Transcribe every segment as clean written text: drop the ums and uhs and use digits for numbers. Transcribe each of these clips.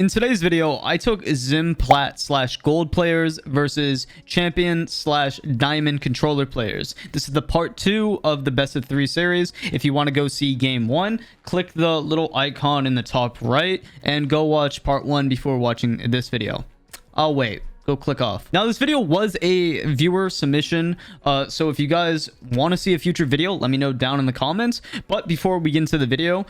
In today's video, I took XIM Plat / gold players versus champion / diamond controller players. This is the part 2 of the best of 3 series. If you want to go see game 1, click the little icon in the top right and go watch part 1 before watching this video. I'll wait. Go click off. Now, this video was a viewer submission, so if you guys want to see a future video, let me know down in the comments. But before we get into the video,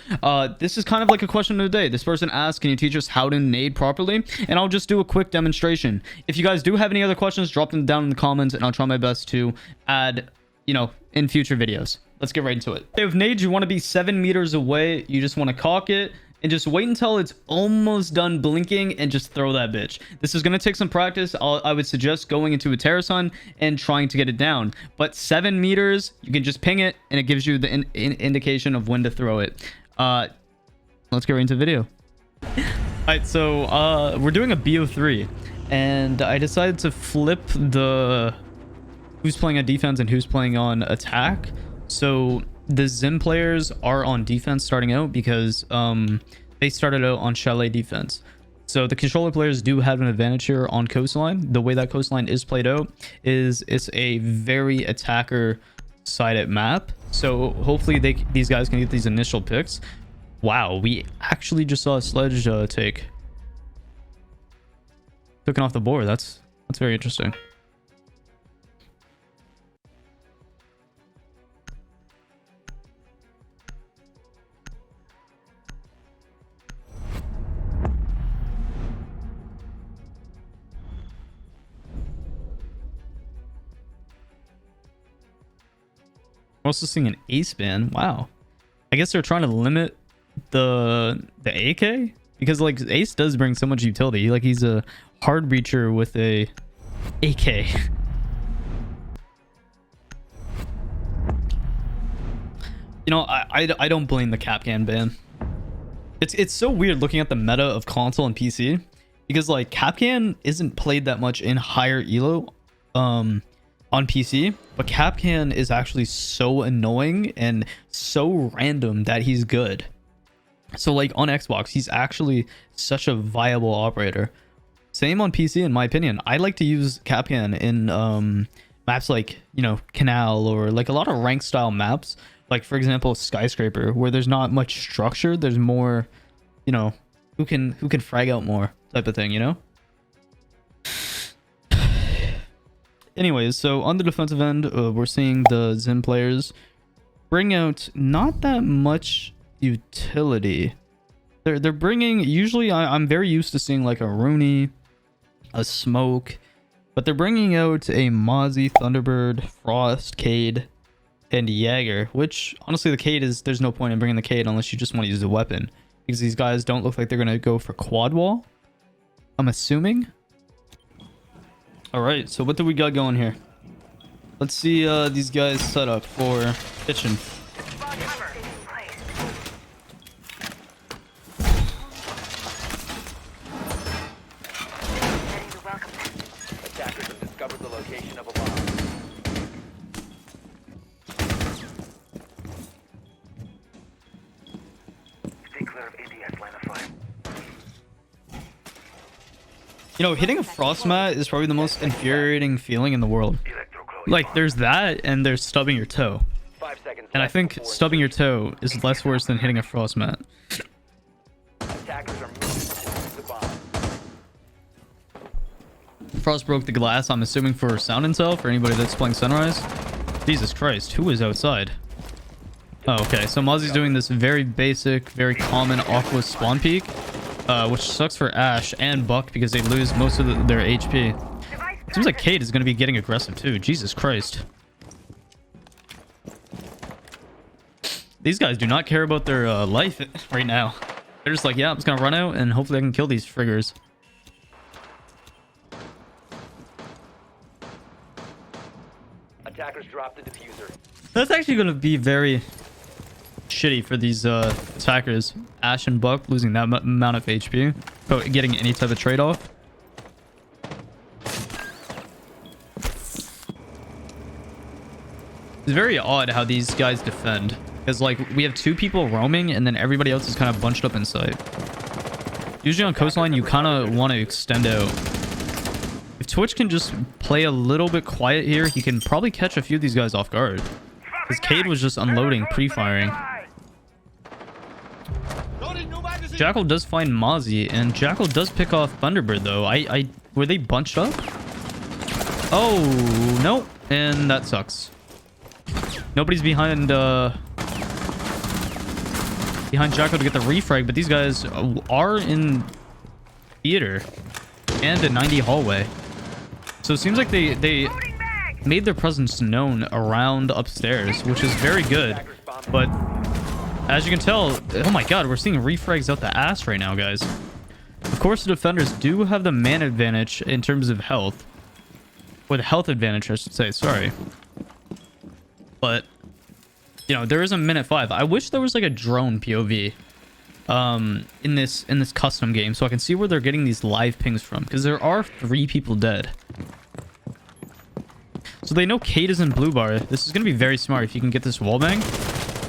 this is kind of like a question of the day. This person asked, can you teach us how to nade properly? And I'll just do a quick demonstration. If you guys do have any other questions, drop them down in the comments and I'll try my best to add, in future videos. Let's get right into it. With nades, you want to be 7 meters away. You just want to cock it and just wait until it's almost done blinking and just throw that bitch. This is going to take some practice. I would suggest going into a terrace hunt and trying to get it down. But 7 meters, you can just ping it and it gives you the indication of when to throw it. Let's get right into the video. Alright, so we're doing a BO3 and I decided to flip the who's playing on defense and who's playing on attack. So the XIM players are on defense starting out because they started out on chalet defense. So the controller players do have an advantage here on coastline. The way that coastline is played out is it's a very attacker sided map. So hopefully these guys can get these initial picks. Wow, we actually just saw a sledge take taken off the board. That's very interesting. Also seeing an ace ban. Wow, I guess they're trying to limit the AK because like ace does bring so much utility. Like he's a hard breacher with a AK. I don't blame the Capcan ban. It's so weird looking at the meta of console and PC because like Capcan isn't played that much in higher elo on PC, but Capcan is actually so annoying and so random that he's good. So like on Xbox, he's actually such a viable operator. Same on PC, in my opinion. I like to use Capcan in maps like, Canal or like a lot of rank style maps. Like for example, Skyscraper, where there's not much structure. There's more, who can frag out more type of thing, Anyways, so on the defensive end, we're seeing the XIM players bring out not that much utility. They're bringing, usually I'm very used to seeing like a Rooney, a Smoke, but they're bringing out a Mozzie, Thunderbird, Frost, Cade, and Jaeger, which honestly the Cade is, there's no point in bringing the Cade unless you just want to use a weapon because these guys don't look like they're going to go for quad wall, I'm assuming. All right, so what do we got going here? Let's see these guys set up for kitchen. Attackers have discovered the location of a bomb. Stay clear of ADS line of fire. Hitting a frost mat is probably the most infuriating feeling in the world. Like, there's that, and there's stubbing your toe. 5 seconds. And I think stubbing your toe is less worse than hitting a frost mat. Attackers are moving towards the bomb. Frost broke the glass, I'm assuming for sound intel, for anybody that's playing Sunrise. Jesus Christ, who is outside? Oh, okay, so Mozzie's doing this very basic, very common Aqua spawn peek. Which sucks for Ash and Buck because they lose most of their HP. It seems like Cade is going to be getting aggressive too. Jesus Christ. These guys do not care about their life right now. They're just like, yeah, I'm just going to run out and hopefully I can kill these friggers. Attackers drop the diffuser. That's actually going to be very shitty for these attackers. Ash and Buck losing that amount of HP, but getting any type of trade-off. It's very odd how these guys defend, because like we have 2 people roaming and then everybody else is kind of bunched up inside. Usually on coastline, you kind of want to extend out. If Twitch can just play a little bit quiet here, he can probably catch a few of these guys off guard. Because Cade was just unloading, pre-firing. Jackal does find Mozzie, and Jackal does pick off Thunderbird, though. Were they bunched up? Oh, no. And that sucks. Nobody's behind Jackal to get the refrag, but these guys are in theater and a 90 hallway. So it seems like they made their presence known around upstairs, which is very good. But as you can tell, oh my god, we're seeing refrags out the ass right now, guys. Of course, the defenders do have the man advantage in terms of health. Or the health advantage, I should say, sorry. But, you know, there is a minute 5. I wish there was like a drone POV in this custom game, so I can see where they're getting these live pings from, because there are 3 people dead. So they know Cade is in blue bar. This is going to be very smart if you can get this wallbang.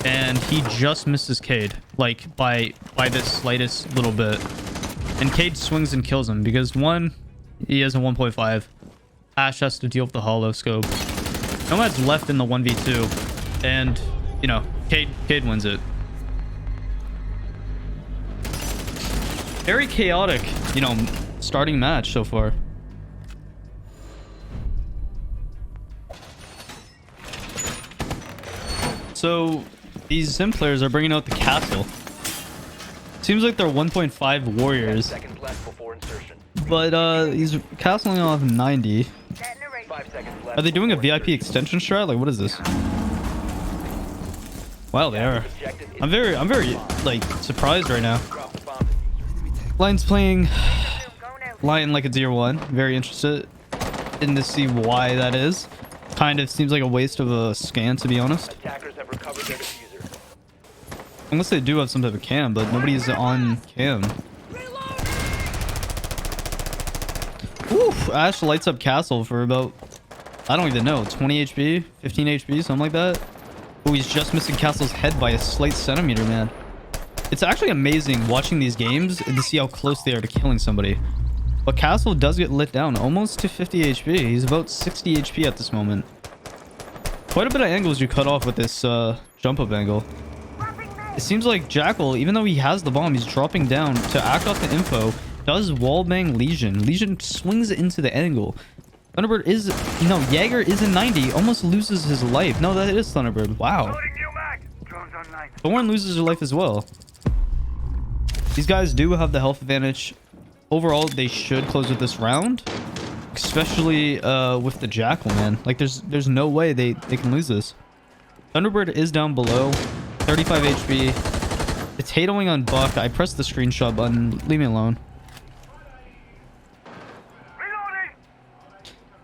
And he just misses Cade, like by the slightest little bit. And Cade swings and kills him because, one, he has a 1.5. Ash has to deal with the hollow scope. Nomad's left in the 1v2. And, you know, Cade wins it. Very chaotic, you know, starting match so far. So these Sim players are bringing out the castle. Seems like they're 1.5 warriors. 10 seconds left before insertion. But he's castling off 90. 5 seconds left. Are they doing a VIP extension strat? Like, what is this? Wow, they are. I'm very like surprised right now. Drop the bomb. Lion's playing Lion like a tier 1. Very interested in to see why that is. Kind of seems like a waste of a scan, to be honest. Attackers have recovered their diffuser. Unless they do have some type of cam, but nobody's on cam. Oof, Ash lights up castle for about, I don't even know, 20 HP, 15 HP, something like that. Oh, he's just missing castle's head by a slight centimeter, man. It's actually amazing watching these games to see how close they are to killing somebody. But Castle does get lit down almost to 50 HP. He's about 60 HP at this moment. Quite a bit of angles you cut off with this jump up angle. It seems like Jackal, even though he has the bomb, he's dropping down to act off the info. Does wallbang Legion. Legion swings into the angle. Thunderbird is... No, Jaeger is in 90. Almost loses his life. No, that is Thunderbird. Wow. Thorn loses her life as well. These guys do have the health advantage. Overall, they should close with this round, especially with the Jackal, man. Like, there's no way they can lose this. Thunderbird is down below, 35 HP. Potatoing on Buck. I pressed the screenshot button. Leave me alone.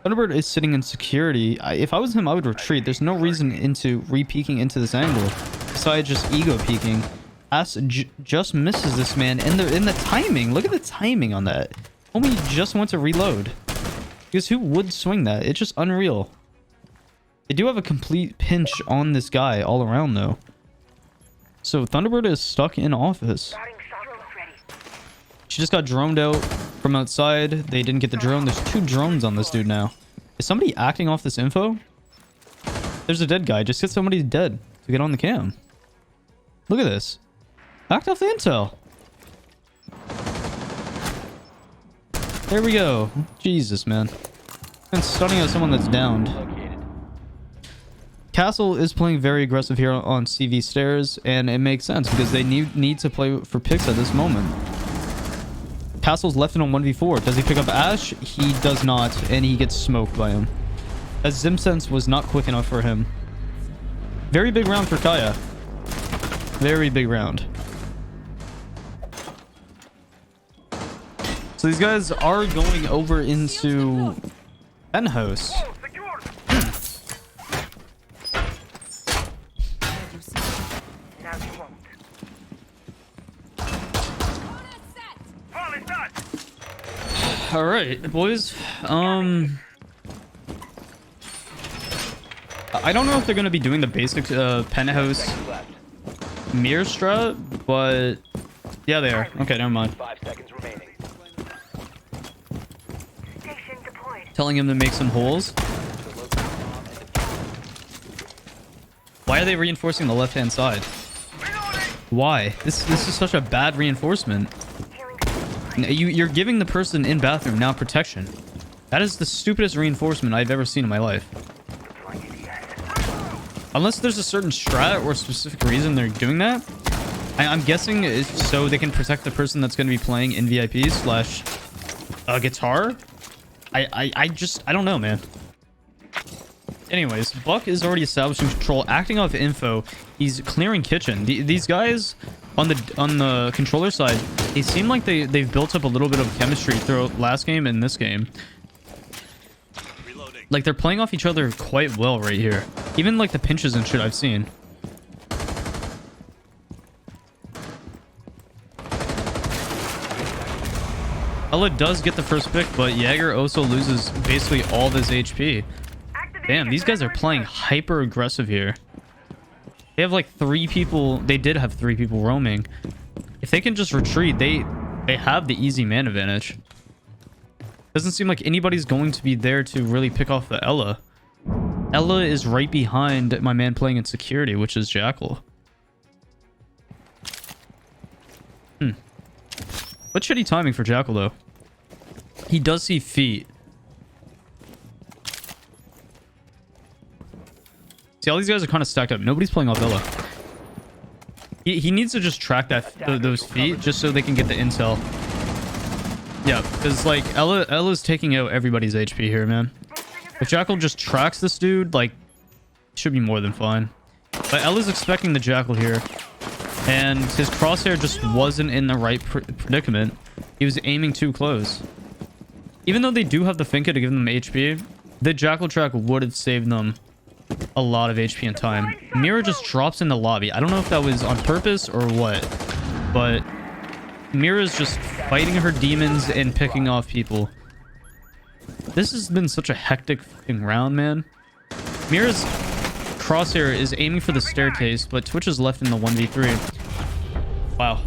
Thunderbird is sitting in security. If I was him, I would retreat. There's no reason into re-peeking into this angle, besides just ego peeking. Ass just misses this man, and in the timing, look at the timing on that. Homie just went to reload, because who would swing that? It's just unreal. They do have a complete pinch on this guy all around though. So Thunderbird is stuck in office. She just got droned out from outside. They didn't get the drone. There's 2 drones on this dude now. Is somebody acting off this info? There's a dead guy. Just get somebody dead to get on the cam. Look at this. Act off the intel. There we go. Jesus, man. And stunning at someone that's downed. Castle is playing very aggressive here on CV stairs, and it makes sense because they need to play for picks at this moment. Castle's left in on 1v4. Does he pick up Ash? He does not, and he gets smoked by him. As Zimsense was not quick enough for him. Very big round for Kaya. Very big round. So these guys are going over into penthouse. All right, boys. I don't know if they're going to be doing the basic penthouse mirror strat, but yeah, they are. Okay, never mind. 5 seconds remaining. telling him to make some holes. Why are they reinforcing the left-hand side? Why? This is such a bad reinforcement. You're giving the person in bathroom now protection. That is the stupidest reinforcement I've ever seen in my life. Unless there's a certain strat or specific reason they're doing that. I'm guessing it's so they can protect the person that's going to be playing in VIP slash guitar. I don't know, man. Anyways, Buck is already establishing control, acting off info. He's clearing kitchen. These guys on the controller side, they seem like they've built up a little bit of chemistry throughout last game and this game. Like, they're playing off each other quite well right here. Even like the pinches and shit I've seen. Ella does get the first pick, but Jaeger also loses basically all of his HP. Damn, these guys are playing hyper aggressive here. They have like 3 people. They did have 3 people roaming. If they can just retreat, they have the easy man advantage. Doesn't seem like anybody's going to be there to really pick off the Ella. Ella is right behind my man playing in security, which is Jackal. What shitty timing for Jackal, though. He does see feet. See, all these guys are kind of stacked up. Nobody's playing off Ella. He needs to just track those feet just so they can get the intel. Yeah, because like Ella's taking out everybody's HP here, man. If Jackal just tracks this dude, like, should be more than fine. But Ella's expecting the Jackal here, and his crosshair just wasn't in the right predicament. He was aiming too close. Even though they do have the Finka to give them HP, the Jackal track would have saved them a lot of HP and time. Mira just drops in the lobby. I don't know if that was on purpose or what, but Mira's just fighting her demons and picking off people. This has been such a hectic fucking round, man. Mira's crosshair is aiming for the staircase, but Twitch is left in the 1v3. Wow.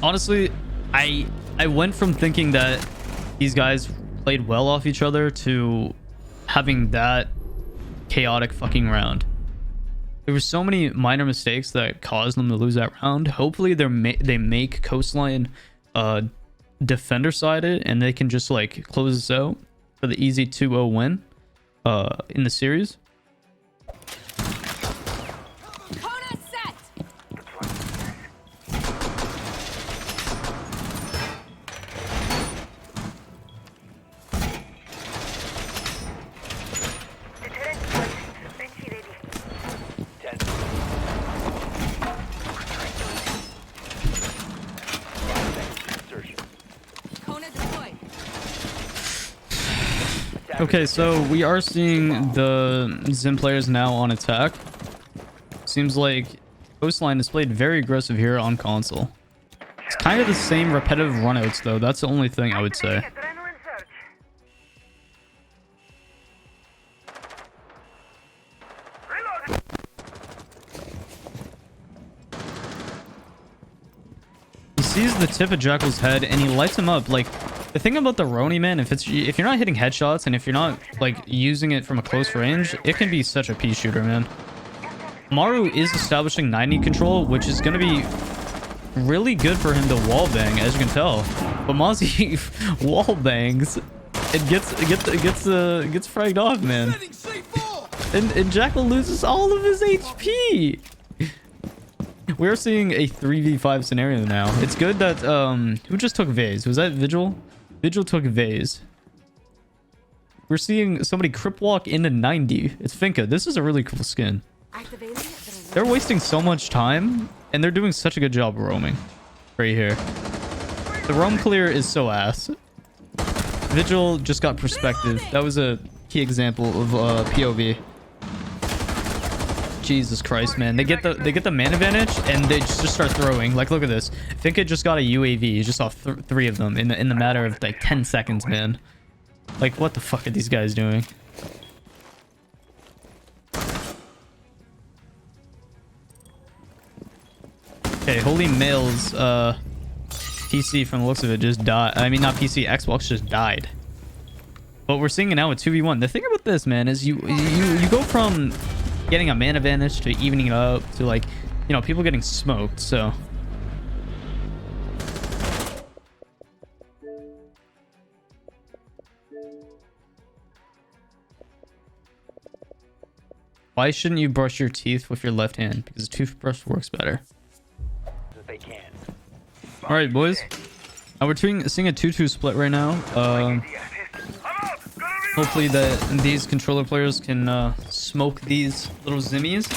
Honestly, I went from thinking that these guys played well off each other to having that chaotic fucking round. There were so many minor mistakes that caused them to lose that round. Hopefully they make Coastline defender sided and they can just like close this out for the easy 2-0 win in the series. Okay, so we are seeing the XIM players now on attack. Seems like Coastline has played very aggressive here on console. It's kind of the same repetitive runouts though. That's the only thing I would say. He sees the tip of Jackal's head and he lights him up. Like, the thing about the Roni, man, if you're not hitting headshots and if you're not like using it from a close range, it can be such a pea shooter, man. Maru is establishing 90 control, which is going to be really good for him to wallbang, as you can tell. But Mozzie wallbangs and gets fragged off, man. And Jackal loses all of his HP. We're seeing a 3v5 scenario now. It's good that who just took Vase? Was that Vigil? Vigil took Vase. We're seeing somebody crip walk into 90. It's Finka. This is a really cool skin. They're wasting so much time and they're doing such a good job roaming right here. The roam clear is so ass. Vigil just got perspective. That was a key example of POV. Jesus Christ, man. They get the man advantage and they just start throwing. Like, look at this. Finka just got a UAV. He just saw 3 of them in the matter of like 10 seconds, man. Like, what the fuck are these guys doing? Okay, Holy Males PC from the looks of it just died. I mean, not PC, Xbox just died. But we're seeing it now with 2v1. The thing about this, man, is you go from getting a man advantage to evening it up to, like, you know, people getting smoked. So why shouldn't you brush your teeth with your left hand? Because the toothbrush works better. They can. All right, boys. We're seeing a 2-2 split right now. Hopefully that these controller players can smoke these little zimmies.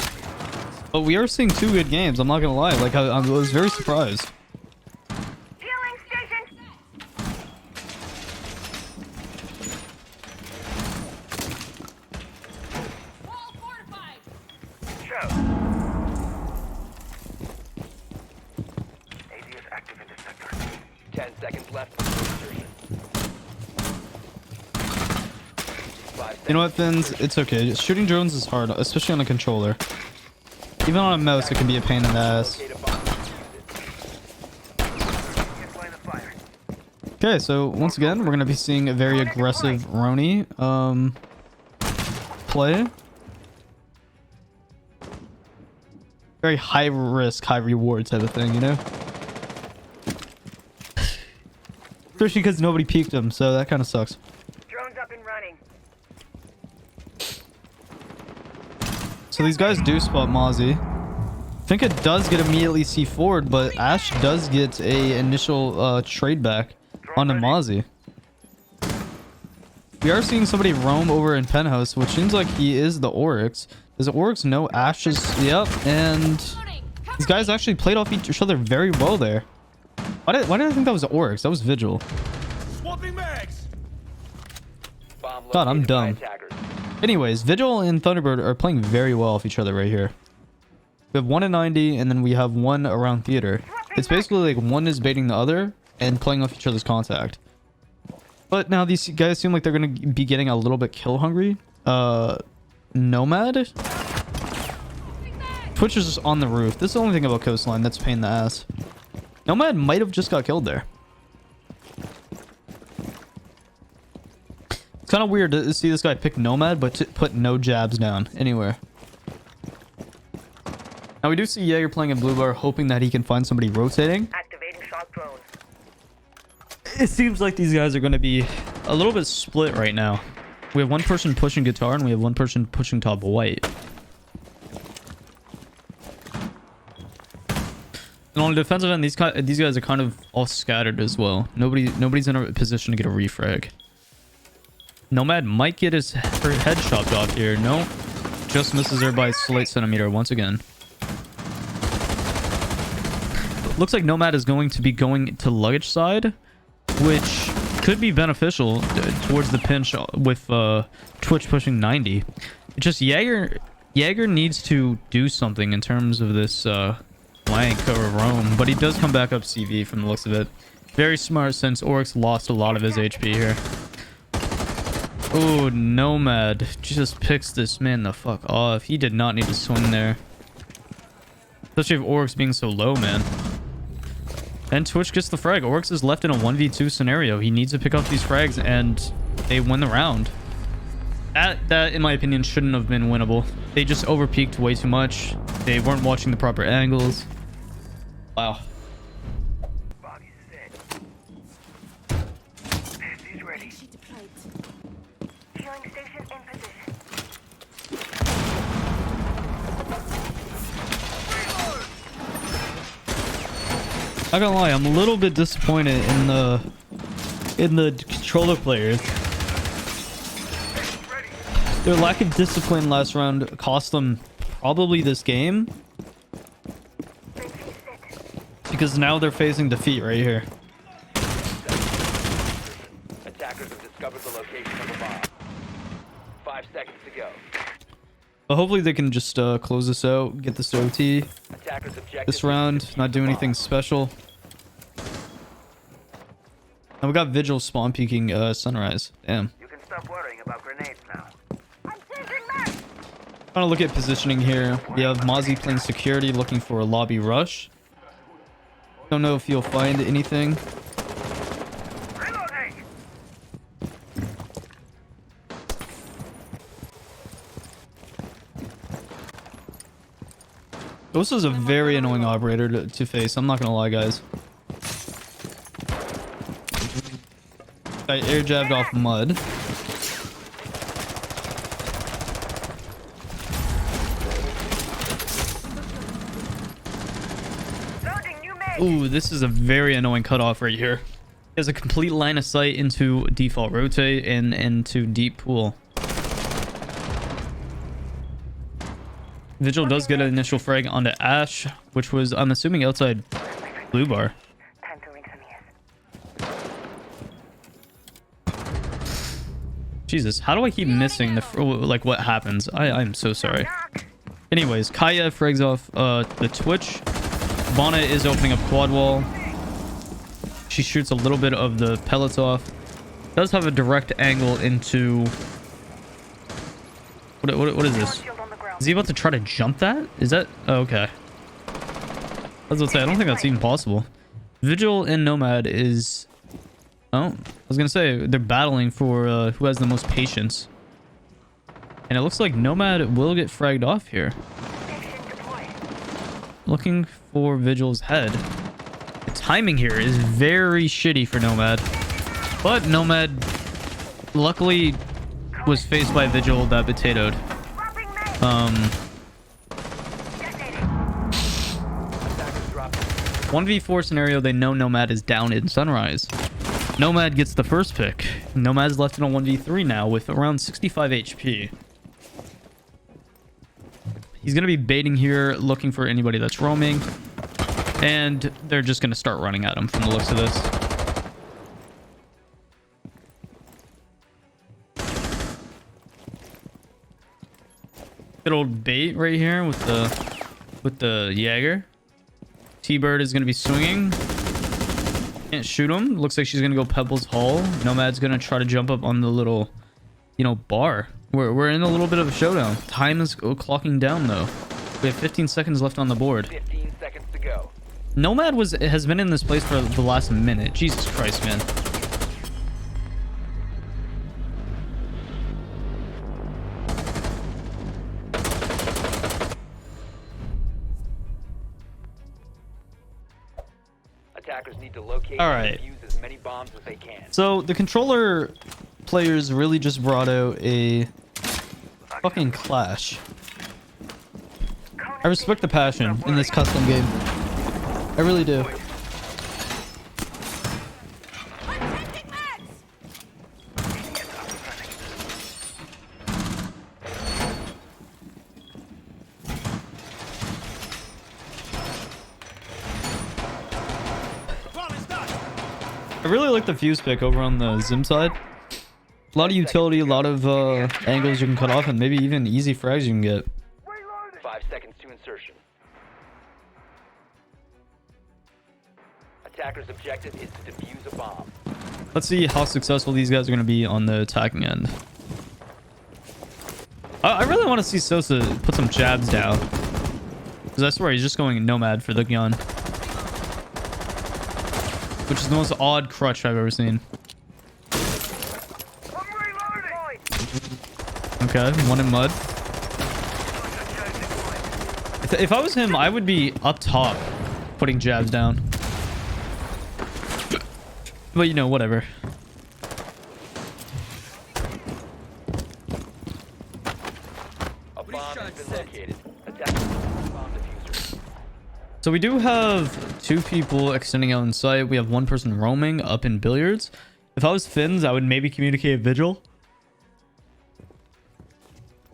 But we are seeing 2 good games. I'm not gonna lie. Like I was very surprised. Healing station. Wall fortified. Show. AD is active in this sector. 10 seconds left for insertion. 5 You know what, Fins? It's okay. Shooting drones is hard, especially on a controller. Even on a mouse, it can be a pain in the ass. Locate a bomb. Get line of fire. Okay, so once again, we're gonna be seeing a very aggressive Roni play. Very high risk, high reward type of thing, you know? Especially because nobody peeked him, so that kind of sucks. Drones up and running. So these guys do spot Mozzie. I think it does get immediately C forward, but Ash does get a initial trade back onto Mozzie. We are seeing somebody roam over in Penthouse, which seems like he is the Oryx. Does Oryx know Ash is... Yep, and these guys actually played off each other very well there. Why did I think that was Oryx? That was Vigil. Swapping mags. Bomb God, I'm located by dumb. attackers. Anyways, Vigil and Thunderbird are playing very well off each other right here. We have one at 90, and then we have one around theater. It's basically like one is baiting the other and playing off each other's contact. But now these guys seem like they're going to be getting a little bit kill hungry. Nomad? Twitch is just on the roof. This is the only thing about Coastline that's a pain in the ass. Nomad might have just got killed there. It's kind of weird to see this guy pick Nomad, but to put no jabs down anywhere. Now we do see Jaeger playing in blue bar, hoping that he can find somebody rotating. Activating shock drone. It seems like these guys are going to be a little bit split right now. We have one person pushing guitar and we have one person pushing top white. And on the defensive end, these guys are kind of all scattered as well. Nobody's in a position to get a refrag. Nomad might get his head chopped off here. No, just misses her by a slight centimeter once again. Looks like Nomad is going to be going to luggage side, which could be beneficial towards the pinch with Twitch pushing 90. It's just Jaeger needs to do something in terms of this flank or roam, but he does come back up CV from the looks of it. Very smart since Oryx lost a lot of his HP here. Oh, Nomad just picks this man the fuck off. He did not need to swing there. Especially with Oryx being so low, man. And Twitch gets the frag. Oryx is left in a 1v2 scenario. He needs to pick up these frags and they win the round. That, in my opinion, shouldn't have been winnable. They just overpeaked way too much. They weren't watching the proper angles. Wow. Body's set. He's ready. Healing station in position. Not gonna lie, I'm a little bit disappointed in the controller players. Their lack of discipline last round cost them probably this game, because now they're facing defeat right here. Attackers have discovered the location of a bomb. 5 seconds to go. But hopefully they can just close this out, get this to OT. Attackers objective This round, not do anything special. And we got Vigil spawn peeking Sunrise. Damn. You can stop worrying about grenades now. I'm changing map. Trying to look at positioning here. We have Mozzie playing security, looking for a lobby rush. Don't know if you'll find anything. Reloading! This is a very annoying operator to face. I'm not gonna lie, guys. I air jabbed off mud. Loading new mag. Ooh, this is a very annoying cutoff right here. He has a complete line of sight into default rotate and into deep pool. Vigil does get an initial frag onto Ash, which was, I'm assuming, outside blue bar. Time to ring some ears. Jesus, how do I keep missing the like what happens? I'm so sorry. Anyways, Kaya frags off the Twitch. Vana is opening up quad wall. She shoots a little bit of the pellets off. Does have a direct angle into what is this? Shield on the ground. Is he about to try to jump that? Is that... Oh, okay. I was about to say, I don't think that's even possible. Vigil and Nomad is... Oh, I was going to say, they're battling for who has the most patience. And it looks like Nomad will get fragged off here. Action deployed. Looking for Vigil's head. The timing here is very shitty for Nomad. But Nomad, luckily, was faced by Vigil that potatoed. Dropping mag. Detonating. Attackers dropped. 1v4 scenario, they know Nomad is down in Sunrise. Nomad gets the first pick. Nomad's left in a 1v3 now with around 65 HP. He's going to be baiting here, looking for anybody that's roaming. And they're just going to start running at him from the looks of this. Good old bait right here with the Jaeger. T-Bird is going to be swinging. Can't shoot him. Looks like she's going to go Pebbles Hall. Nomad's going to try to jump up on the little, bar. We're in a little bit of a showdown. Time is clocking down, though. We have 15 seconds left on the board. 15 seconds to go. Nomad has been in this place for the last minute. Jesus Christ, man. Attackers need to locate All and right. defuse as many bombs as they can. So the controller players really just brought out a fucking clash. I respect the passion in this custom game. I really do. I really like the fuse pick over on the Zim side. A lot of utility, a lot of angles you can cut off, and maybe even easy frags you can get. 5 seconds to insertion. Attacker's objective is to defuse a bomb. Let's see how successful these guys are going to be on the attacking end. I really want to see Sosa put some jabs down. Because I swear he's just going Nomad for the gun. Which is the most odd crutch I've ever seen. Okay, one in mud. If I was him, I would be up top putting jabs down. But whatever. A bomb has been located. Attackers bomb diffuser. So we do have 2 people extending out in sight. We have 1 person roaming up in billiards. If I was Finns, I would maybe communicate Vigil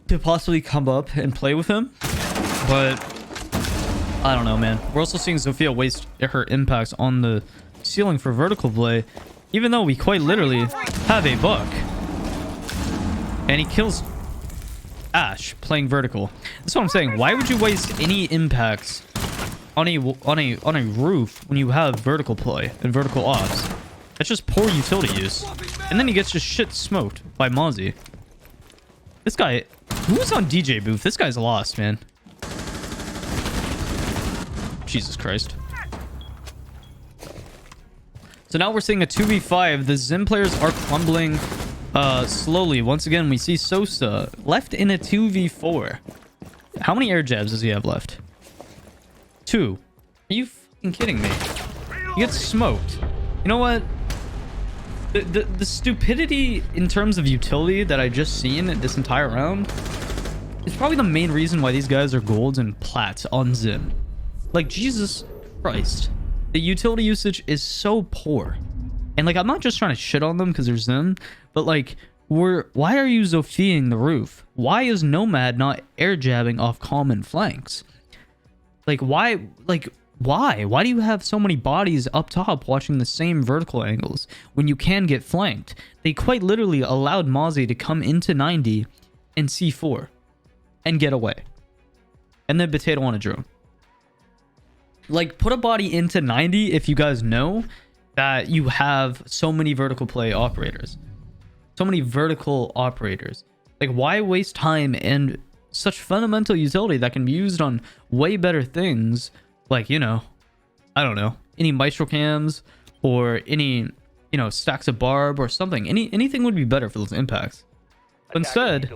to possibly come up and play with him. But I don't know, man. We're also seeing Zofia waste her impacts on the ceiling for vertical play, even though we quite literally have a buck. And he kills Ash playing vertical. That's what I'm saying. Why would you waste any impacts on a roof when you have vertical play and vertical ops? That's just poor utility use. And then he gets just shit smoked by Mozzie. This guy, who's on DJ booth? This guy's lost, man. Jesus Christ. So now we're seeing a 2v5. The Zim players are crumbling slowly. Once again, we see Sosa left in a 2v4. How many air jabs does he have left? 2. Are you fucking kidding me? He gets smoked. You know what? The stupidity in terms of utility that I just seen this entire round is probably the main reason why these guys are golds and plats on Zim. Like, Jesus Christ. The utility usage is so poor. And like, I'm not just trying to shit on them because they're Zim, but like, why are you Zofieing the roof? Why is Nomad not air jabbing off common flanks? Like, why? Why do you have so many bodies up top watching the same vertical angles when you can get flanked? They quite literally allowed Mozzie to come into 90 and C4 and get away. And then Potato on a drone. Like, put a body into 90 if you guys know that you have so many vertical play operators. So many vertical operators. Like, why waste time and such fundamental utility that can be used on way better things? Like, you know, I don't know, any Maestro cams or any, you know, stacks of barb or something. Anything would be better for those impacts. But instead,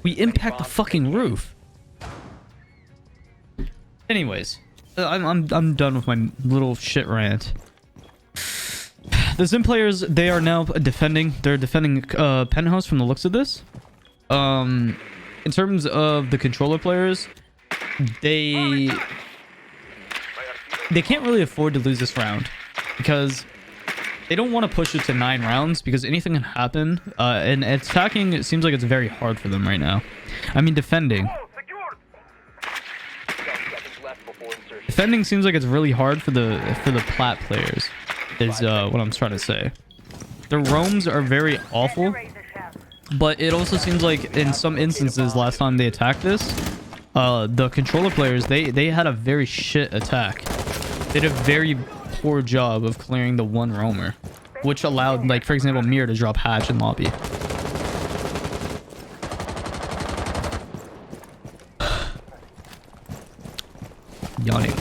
we impact the fucking roof. Anyways, I'm done with my little shit rant. The Zim players, they are now defending. They're defending Penthouse from the looks of this. In terms of the controller players, they can't really afford to lose this round because they don't want to push it to 9 rounds because anything can happen. And attacking, it seems like it's very hard for them right now. I mean, defending seems like it's really hard for the plat players. Is what I'm trying to say. The roams are very awful, but it also seems like in some instances last time they attacked this, the controller players they had a very shit attack. They did a very poor job of clearing the one roamer, which allowed, like, for example, Mir to drop hatch in lobby. Yawning.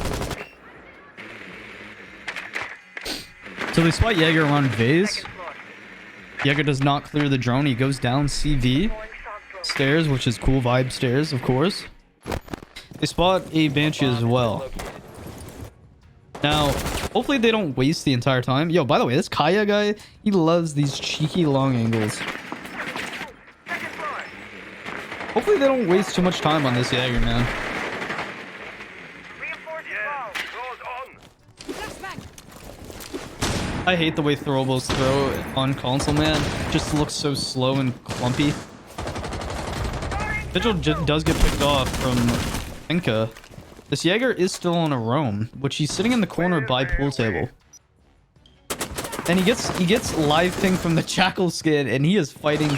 So they spot Jaeger around Vase. Jaeger does not clear the drone. He goes down CV stairs, which is cool vibe stairs, of course. They spot a Banshee as well. Now, hopefully they don't waste the entire time. Yo, by the way, this Kaya guy, he loves these cheeky long angles. Hopefully they don't waste too much time on this Jaeger, man. I hate the way throwables throw on console, man. It just looks so slow and clumpy. Vigil does get picked off from Enka. This Jaeger is still on a roam, which he's sitting in the corner by pool table. And he gets live ping from the Jackal skin, and he is fighting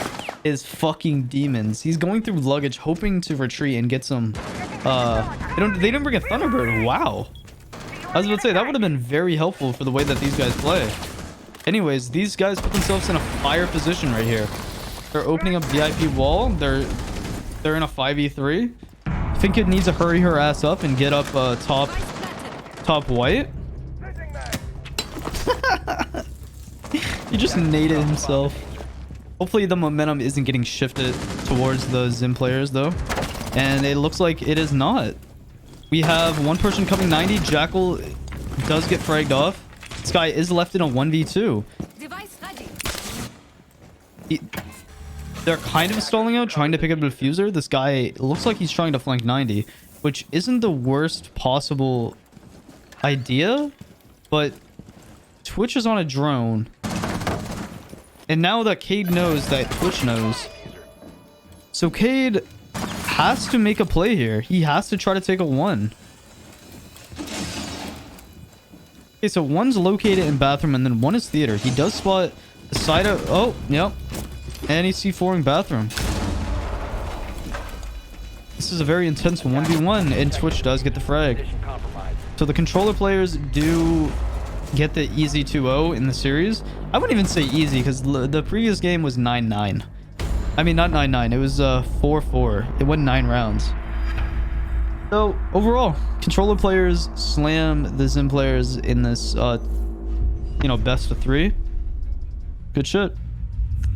his fucking demons. He's going through luggage, hoping to retreat and get some. They didn't bring a Thunderbird. Wow. I was about to say that would have been very helpful for the way that these guys play. Anyways, these guys put themselves in a fire position right here. They're opening up VIP wall. They're in a 5v3. I think it needs to hurry her ass up and get up top white. He just naded himself. Hopefully the momentum isn't getting shifted towards the Zim players though. And it looks like it is not. We have one person coming 90. Jackal does get fragged off. This guy is left in a 1v2. They're kind of stalling out, trying to pick up the diffuser. This guy looks like he's trying to flank 90, which isn't the worst possible idea, but Twitch is on a drone. And now that Cade knows that Twitch knows. So Cade has to make a play here. He has to try to take a 1. Okay, so 1's located in bathroom and then 1 is theater. He does spot the side of... Oh, yep. And he's C4ing bathroom. This is a very intense 1v1 and Twitch does get the frag. So the controller players do get the easy 2-0 in the series. I wouldn't even say easy because the previous game was 9-9. I mean, not 9-9. It was 4-4. It went 9 rounds. So overall, controller players slam the Zim players in this you know, best of 3. Good shit.